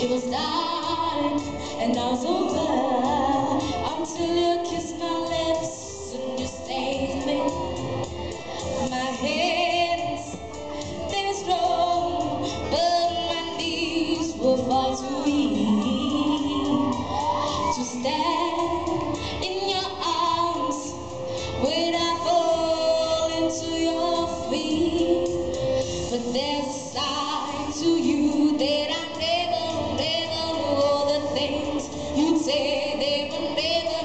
It was dark and I was over until you kissed my lips and you stayed with me. My hands, they were strong, but my knees were far too weak to stand in your arms when I fall into your feet. But there's a side to you that I never knew. All the things you'd say, they were never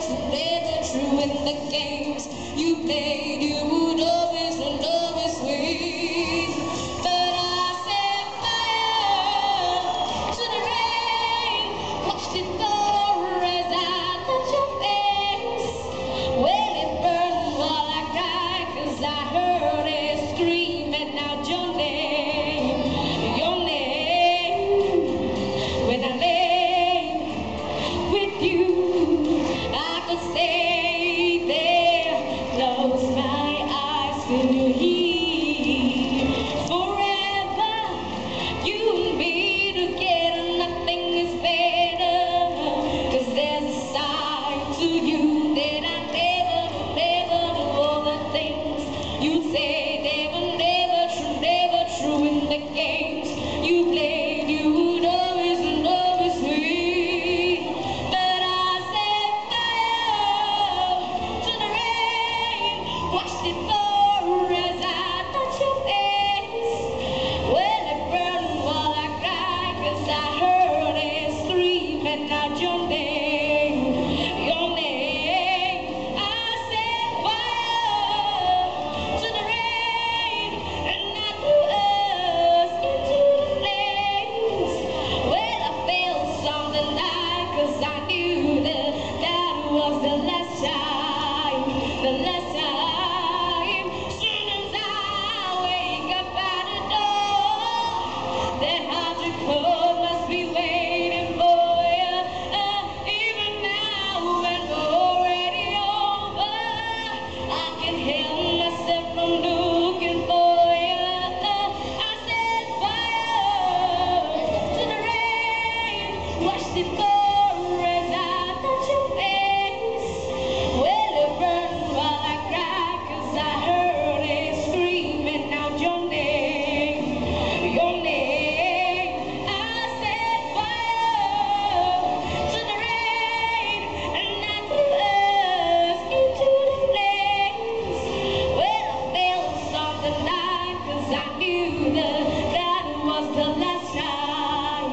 true. In the games you played, you would always win. But I set fire to the rain, watched it pour as I touched your face. When it burned while I cried, 'cause I heard it scream, and now your name. When I lay with you, I could stay there, close my eyes, feel you here. Forever, you and me together, nothing is better. 'Cause there's a side to you that I never knew. All the things you say, they were never true. In the games you played, you would always win. But I set fire to the rain, watched it pour as I touched your face. When it burned while I cried, 'cause I heard it scream, and not your name. I set fire to the rain, and I threw us into the flames. Well, I felt something like, 'cause I knew that was the last time. Soon as I wake up at the door, that heartache code must be waiting for you. Even now when we're already over, I can help myself from looking for you. I set fire to the rain, watched it pour as I touched your face. Well, it burned while I cried, 'cause I heard it screaming out your name. I set fire to the rain, and I threw us into the flames. Well, I felt something like, 'cause I knew that was the last time.